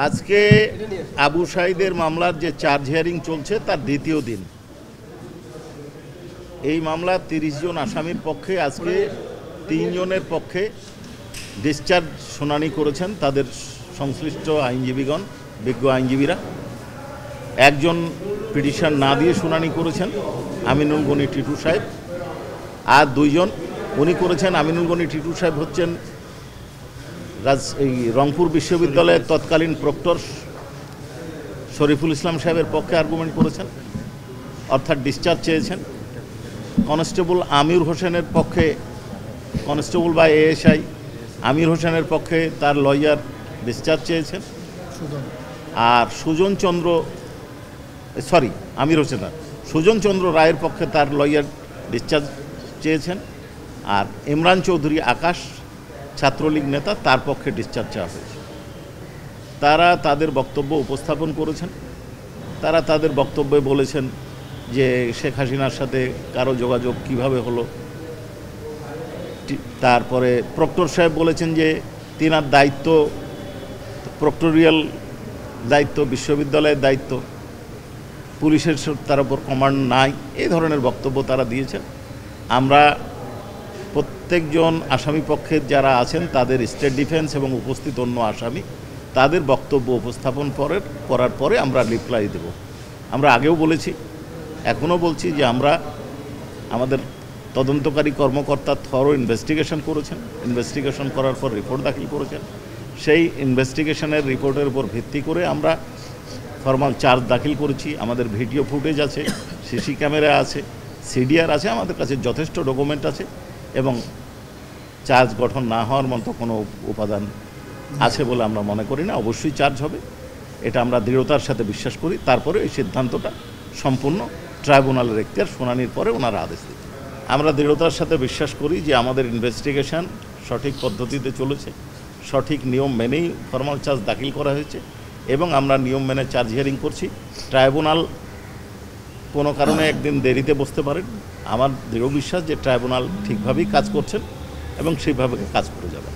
আজকে আবু সাঈদের মামলার যে চার্জ হিয়ারিং চলছে তার দ্বিতীয় দিন। এই মামলার ৩০ জন আসামির পক্ষে আজকে ৩ জনের পক্ষে ডিসচার্জ শুনানি করেছেন তাদের সংশ্লিষ্ট আইনজীবীগণ, বিজ্ঞ আইনজীবীরা। একজন পিটিশন না দিয়ে শুনানি করেছেন আমিনুল গনি টিটু সাহেব, আর দুইজন উনি করেছেন। আমিনুল গনি টিটু সাহেব হচ্ছেন এই রংপুর বিশ্ববিদ্যালয়ের তৎকালীন প্রক্টর শরীফুল ইসলাম সাহেবের পক্ষে আর্গুমেন্ট করেছেন, অর্থাৎ ডিসচার্জ চেয়েছেন। কনস্টেবল আমির হোসেনের পক্ষে, কনস্টেবল বা এএসআই আমির হোসেনের পক্ষে তার লয়ার ডিসচার্জ চেয়েছেন। আর সুজন চন্দ্র রায়ের পক্ষে তার লয়ার ডিসচার্জ চেয়েছেন। আর ইমরান চৌধুরী আকাশ, ছাত্রলীগ নেতা, তার পক্ষে ডিসচার্জ চাওয়া হয়েছে। তারা তাদের বক্তব্য উপস্থাপন করেছেন। তারা তাদের বক্তব্যে বলেছেন যে শেখ হাসিনার সাথে কারো যোগাযোগ কিভাবে হলো। তারপরে প্রক্টর সাহেব বলেছেন যে তিনার দায়িত্ব, প্রক্টোরিয়াল দায়িত্ব, বিশ্ববিদ্যালয়ের দায়িত্ব, পুলিশের তার উপর কমান্ড নাই। এই ধরনের বক্তব্য তারা দিয়েছেন। আমরা প্রত্যেকজন আসামি পক্ষের যারা আছেন তাদের স্টেট ডিফেন্স এবং উপস্থিত অন্য আসামি তাদের বক্তব্য উপস্থাপন করার পরে আমরা রিপ্লাই দেব। আমরা আগেও বলেছি, এখনও বলছি যে আমরা আমাদের তদন্তকারী কর্মকর্তা থরো ইনভেস্টিগেশন করেছেন। ইনভেস্টিগেশন করার পর রিপোর্ট দাখিল করেছেন। সেই ইনভেস্টিগেশনের রিপোর্টের উপর ভিত্তি করে আমরা ফরমাল চার্জ দাখিল করেছি। আমাদের ভিডিও ফুটেজ আছে, সিসি ক্যামেরা আছে, সিডিআর আছে, আমাদের কাছে যথেষ্ট ডকুমেন্ট আছে এবং চার্জ গঠন না হওয়ার মতো কোনো উপাদান আছে বলে আমরা মনে করি না। অবশ্যই চার্জ হবে, এটা আমরা দৃঢ়তার সাথে বিশ্বাস করি। তারপরে এই সিদ্ধান্তটা সম্পূর্ণ ট্রাইব্যুনালের এখতিয়ার, শুনানির পরে ওনারা আদেশ দিন। আমরা দৃঢ়তার সাথে বিশ্বাস করি যে আমাদের ইনভেস্টিগেশন সঠিক পদ্ধতিতে চলেছে, সঠিক নিয়ম মেনেই ফরমাল চার্জ দাখিল করা হয়েছে এবং আমরা নিয়ম মেনে চার্জ হিয়ারিং করছি। ট্রাইব্যুনাল কোনো কারণে একদিন দেরিতে বসতে পারেন। আমার দৃঢ় বিশ্বাস যে ট্রাইব্যুনাল ঠিকভাবেই কাজ করছেন এবং সেইভাবে কাজ করে যাবেন।